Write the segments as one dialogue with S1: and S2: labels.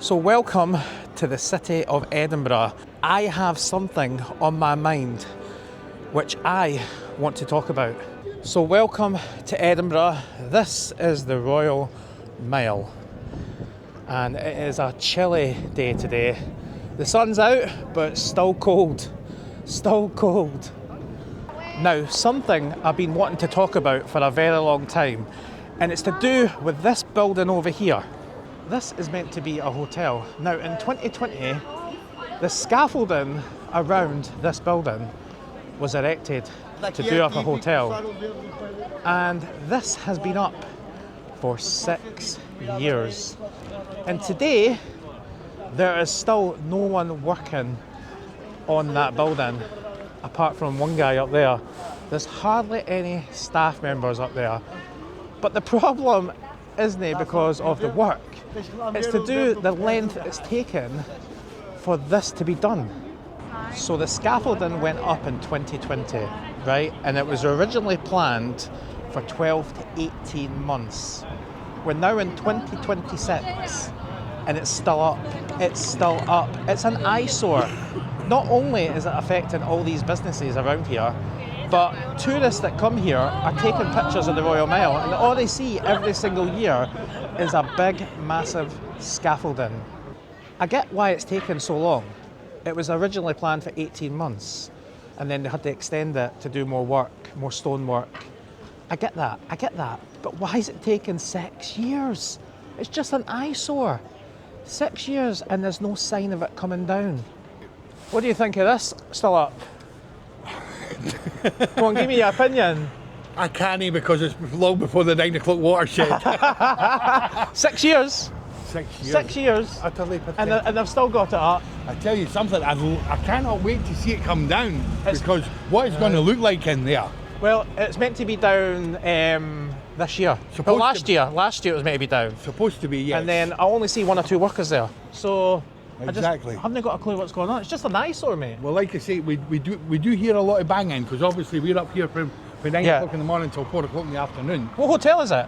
S1: So welcome to the city of Edinburgh. I have something on my mind which I want to talk about. So welcome to Edinburgh. This is the Royal Mile and it is a chilly day today. The sun's out but it's still cold. Still cold. Now, something I've been wanting to talk about for a very long time, and it's to do with this building over here. This is meant to be a hotel. Now, in 2020, the scaffolding around this building was erected to do up a hotel. And this has been up for 6 years. And today, there is still no one working on that building, apart from one guy up there. There's hardly any staff members up there. But the problem isn't because of the work. It's to do the length it's taken for this to be done. So the scaffolding went up in 2020, right? And it was originally planned for 12 to 18 months. We're now in 2026 and it's still up. It's still up. It's an eyesore. Not only is it affecting all these businesses around here, but tourists that come here are taking pictures of the Royal Mile and all they see every single year is a big, massive scaffolding. I get why it's taken so long. It was originally planned for 18 months and then they had to extend it to do more work, more stonework. I get that. But why is it taking 6 years? It's just an eyesore. 6 years and there's no sign of it coming down. What do you think of this? Still up? Go on, give me your opinion.
S2: I can't because it's long before the 9 o'clock watershed.
S1: 6 years?
S2: 6 years.
S1: 6 years.
S2: Utterly pathetic.
S1: And they've still got it up.
S2: I tell you something, I cannot wait to see it come down because what it's going to look like in there.
S1: Well, it's meant to be down this year. Well, last year it was meant to be down.
S2: Supposed to be, yes.
S1: And then I only see 1 or 2 workers there. So
S2: exactly.
S1: I haven't got a clue what's going on. It's just an eyesore, mate.
S2: Well, like I say, we do hear a lot of banging because obviously we're up here from 9 o'clock in the morning until 4 o'clock in the afternoon.
S1: What hotel is it?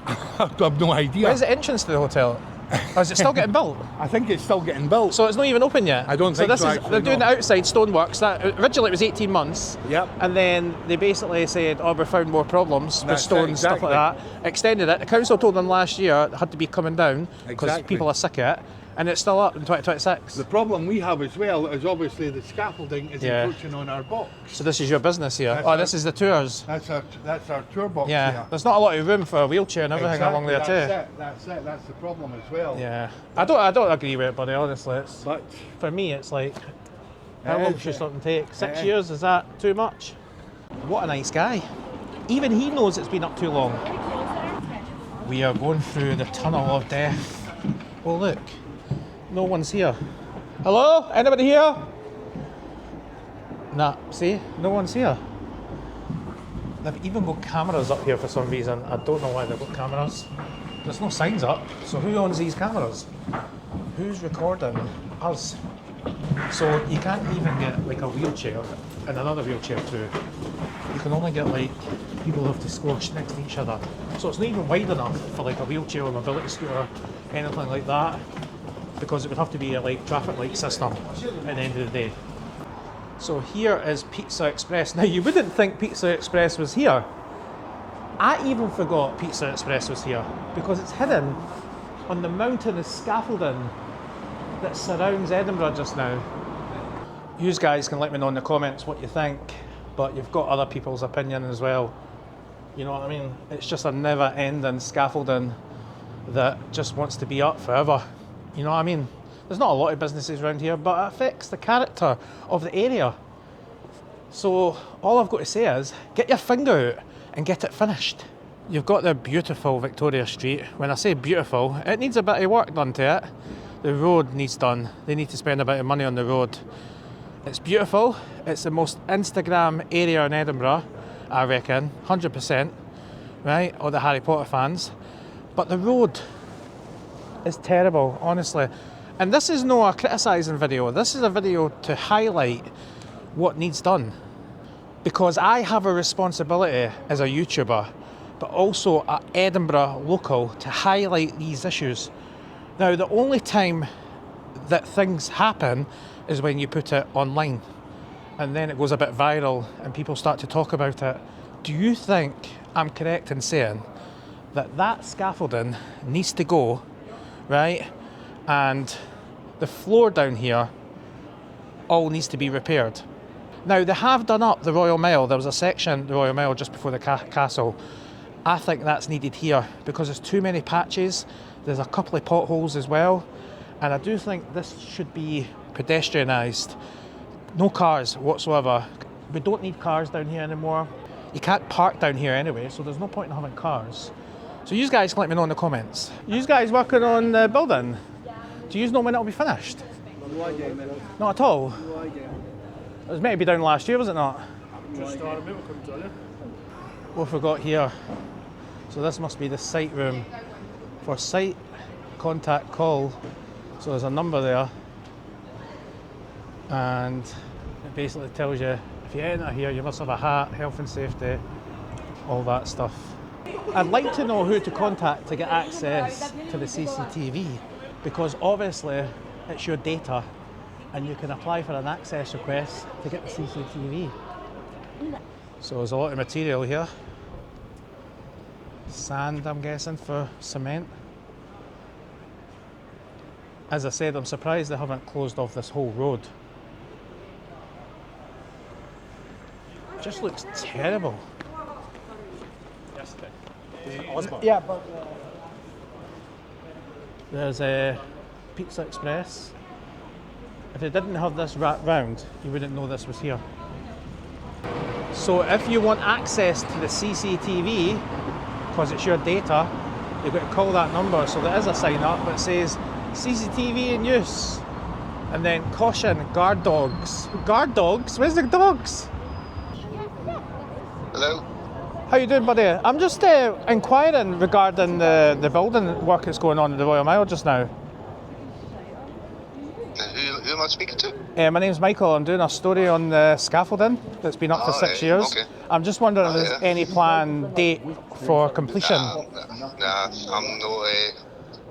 S2: I have no idea.
S1: Where's the entrance to the hotel? Or is it still getting built?
S2: I think it's still getting built.
S1: So it's not even open yet?
S2: I don't think so.
S1: They're doing the outside stoneworks. Originally it was 18 months.
S2: Yep.
S1: And then they basically said, we found more problems with stones, stuff like that. Extended it. The council told them last year it had to be coming down because people are sick of it. And it's still up in 2026.
S2: The problem we have as well is obviously the scaffolding is encroaching on our box.
S1: So this is your business here? This is the tours?
S2: That's our tour box here.
S1: There's not a lot of room for a wheelchair and everything along there too.
S2: That's the problem as well.
S1: Yeah. I don't agree with it, buddy, honestly. But for me, it's like, how long should something take? 6 years, is that too much? What a nice guy. Even he knows it's been up too long. We are going through the tunnel of death. Oh look. No one's here. Hello? Anybody here? Nah, see? No one's here. They've even got cameras up here for some reason. I don't know why they've got cameras. There's no signs up. So who owns these cameras? Who's recording us? So you can't even get like a wheelchair and another wheelchair too. You can only get like people who have to squash next to each other. So it's not even wide enough for like a wheelchair or mobility scooter, anything like that. Because it would have to be a like traffic light system at the end of the day. So here is Pizza Express. Now you wouldn't think Pizza Express was here. I even forgot Pizza Express was here because it's hidden on the mountain of scaffolding that surrounds Edinburgh just now. You guys can let me know in the comments what you think, but you've got other people's opinion as well. You know what I mean? It's just a never-ending scaffolding that just wants to be up forever. You know what I mean? There's not a lot of businesses around here, but it affects the character of the area. So all I've got to say is, get your finger out and get it finished. You've got the beautiful Victoria Street. When I say beautiful, it needs a bit of work done to it. The road needs done. They need to spend a bit of money on the road. It's beautiful. It's the most Instagram area in Edinburgh, I reckon, 100%, right? All the Harry Potter fans. But the road is terrible, honestly. And this is not a criticising video. This is a video to highlight what needs done. Because I have a responsibility as a YouTuber, but also an Edinburgh local to highlight these issues. Now, the only time that things happen is when you put it online, and then it goes a bit viral and people start to talk about it. Do you think I'm correct in saying that that scaffolding needs to go, right? And the floor down here all needs to be repaired. Now, they have done up the Royal Mile. There was a section, the Royal Mile, just before the castle. I think that's needed here because there's too many patches. There's a couple of potholes as well. And I do think this should be pedestrianised. No cars whatsoever. We don't need cars down here anymore. You can't park down here anyway, so there's no point in having cars. So you guys can let me know in the comments. You guys working on the building? Do you know when it'll be finished?
S3: No idea, man.
S1: Not at all?
S3: No idea.
S1: It was meant to be done last year, was it not?
S3: Just started, mate. We'll come to you.
S1: What have we got here? So this must be the site room. For site contact call. So there's a number there. And it basically tells you, if you enter here, you must have a hat, health and safety, all that stuff. I'd like to know who to contact to get access to the CCTV, because obviously it's your data and you can apply for an access request to get the CCTV. So there's a lot of material here. Sand, I'm guessing, for cement. As I said, I'm surprised they haven't closed off this whole road. It just looks terrible. Yeah, but there's a Pizza Express. If they didn't have this wrapped round, you wouldn't know this was here. So if you want access to the CCTV, because it's your data, you've got to call that number. So there is a sign up that says CCTV in use. And then caution, guard dogs. Guard dogs? Where's the dogs?
S4: Hello?
S1: How you doing, buddy? I'm just inquiring regarding the building work that's going on in the Royal Mile just now.
S4: Who am I speaking to?
S1: My name's Michael. I'm doing a story on the scaffolding that's been up for 6 years.
S4: Okay.
S1: I'm just wondering if there's any planned date for completion.
S4: Nah, I'm not.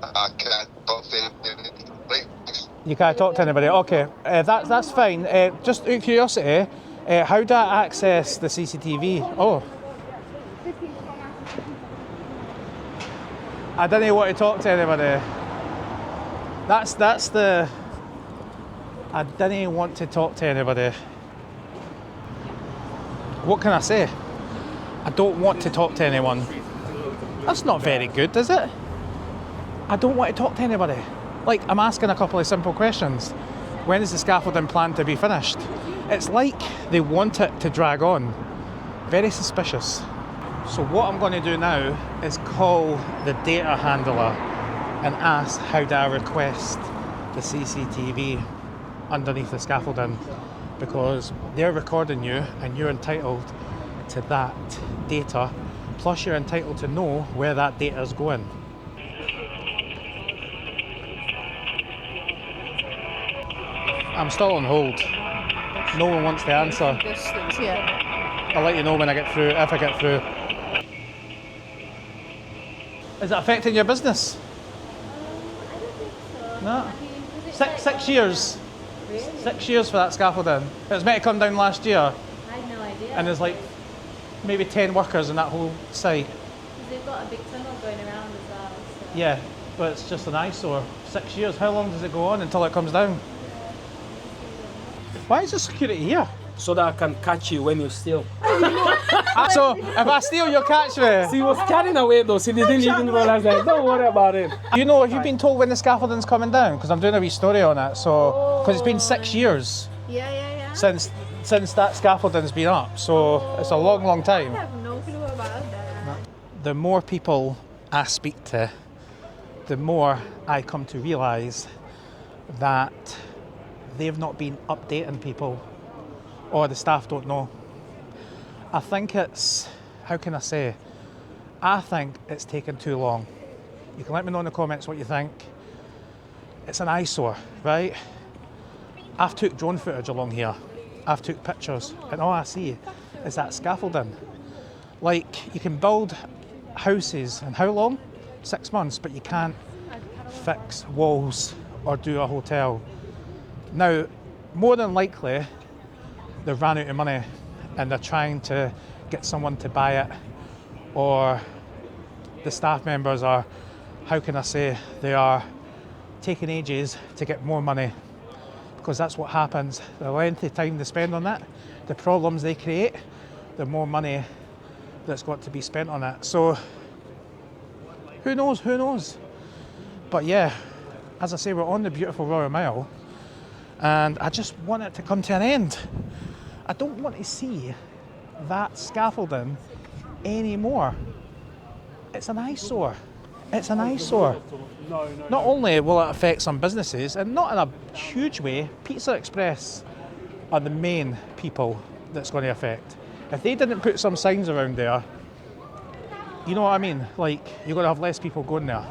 S4: I can't talk to anybody. Right.
S1: You can't talk to anybody. Okay, that's fine. Just out of curiosity, how do I access the CCTV? Oh. I didn't want to talk to anybody. That's the... I didn't want to talk to anybody. What can I say? I don't want to talk to anyone. That's not very good, is it? I don't want to talk to anybody. Like, I'm asking a couple of simple questions. When is the scaffolding planned to be finished? It's like they want it to drag on. Very suspicious. So what I'm going to do now is call the data handler and ask how do I request the CCTV underneath the scaffolding, because they're recording you and you're entitled to that data, plus you're entitled to know where that data is going. I'm still on hold. No one wants to answer.
S5: Distance, yeah.
S1: I'll let you know when I get through, if I get through. Is it affecting your business?
S5: I don't think so.
S1: No.
S5: I mean, was it
S1: 6 years.
S5: Really?
S1: 6 years for that scaffolding. It was meant to come down last year,
S5: I had no idea.
S1: and there's like maybe 10 workers in that whole site.
S5: Because they've got a big tunnel going around as well. So.
S1: Yeah, but it's just an eyesore. 6 years. How long does it go on until it comes down? Why is there security here?
S3: So that I can catch you when you steal.
S1: So if I steal, you'll catch me.
S3: He was carrying away though, so they didn't even realize that. Don't worry about it.
S1: You know, have you been told when the scaffolding's coming down? Because I'm doing a wee story on it. So, because it's been 6 years
S5: Yeah.
S1: since that scaffolding's been up. So it's a long, long
S5: I
S1: time.
S5: have no clue about that.
S1: The more people I speak to, the more I come to realise that they've not been updating people, or the staff don't know. I think it's, how can I say? I think it's taken too long. You can let me know in the comments what you think. It's an eyesore, right? I've took drone footage along here. I've took pictures, and all I see is that scaffolding. Like, you can build houses in how long? 6 months, but you can't fix walls or do a hotel. Now, more than likely, they've ran out of money and they're trying to get someone to buy it, or the staff members are, how can I say, they are taking ages to get more money, because that's what happens. The length of time they spend on it, the problems they create, the more money that's got to be spent on it. So who knows? But yeah, as I say, we're on the beautiful Royal Mile, and I just want it to come to an end. I don't want to see that scaffolding anymore. It's an eyesore. It's an eyesore. Not only will it affect some businesses, and not in a huge way, Pizza Express are the main people that's going to affect. If they didn't put some signs around there, you know what I mean? Like, you're going to have less people going there.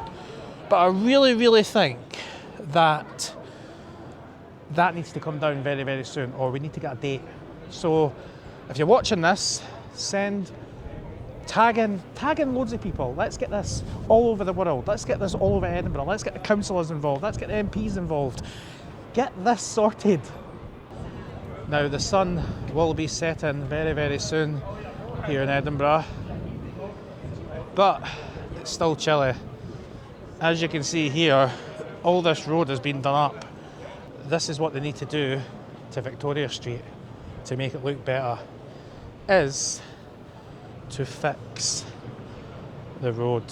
S1: But I really think that that needs to come down very soon, or we need to get a date. So if you're watching this, tag in loads of people. Let's get this all over the world. Let's get this all over Edinburgh. Let's get the councillors involved. Let's get the MPs involved. Get this sorted. Now the sun will be setting very soon here in Edinburgh, but it's still chilly. As you can see here, all this road has been done up. This is what they need to do to Victoria Street to make it look better, is to fix the road.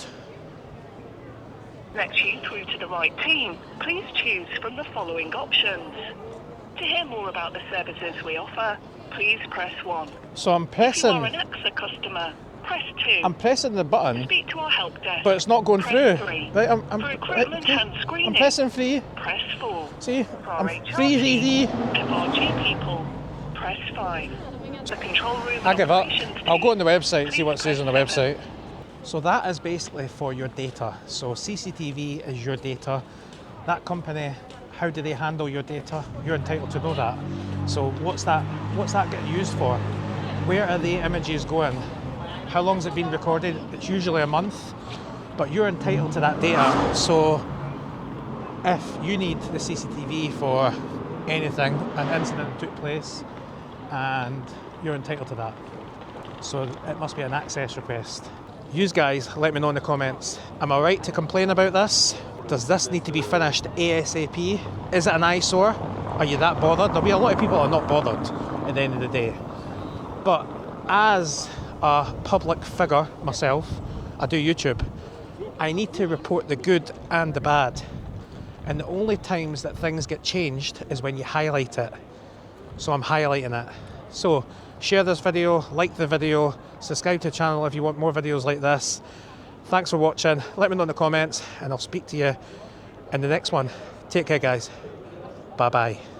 S6: Connect you through to the right team. Please choose from the following options. To hear more about the services we offer, please press 1.
S1: So I'm
S6: If you are
S1: pressing,
S6: an AXA customer, press 2.
S1: I'm pressing the
S6: To
S1: button,
S6: speak to our help desk,
S1: but it's not going
S6: press
S1: through.
S6: 3.
S1: Right,
S6: For recruitment and
S1: I'm
S6: screening,
S1: pressing 3.
S6: press 4.
S1: See,
S6: For our
S1: I'm
S6: HR
S1: free.
S6: team, FRG people, press 5. The control room
S1: I
S6: and
S1: give up.
S6: operations
S1: I'll go on
S6: team,
S1: the website, see what it
S6: please
S1: says on the
S6: press 7.
S1: website. So that is basically for your data. So CCTV is your data. That company, how do they handle your data? You're entitled to know that. So what's that getting used for? Where are the images going? How long has it been recorded? It's usually a month, but you're entitled to that data. So if you need the CCTV for anything, an incident took place, and you're entitled to that. So it must be an access request. You guys, let me know in the comments. Am I right to complain about this? Does this need to be finished ASAP? Is it an eyesore? Are you that bothered? There'll be a lot of people who are not bothered at the end of the day. But as a public figure myself, I do YouTube, I need to report the good and the bad. And the only times that things get changed is when you highlight it. So I'm highlighting it. So share this video, like the video, subscribe to the channel if you want more videos like this. Thanks for watching. Let me know in the comments, and I'll speak to you in the next one. Take care, guys. Bye bye.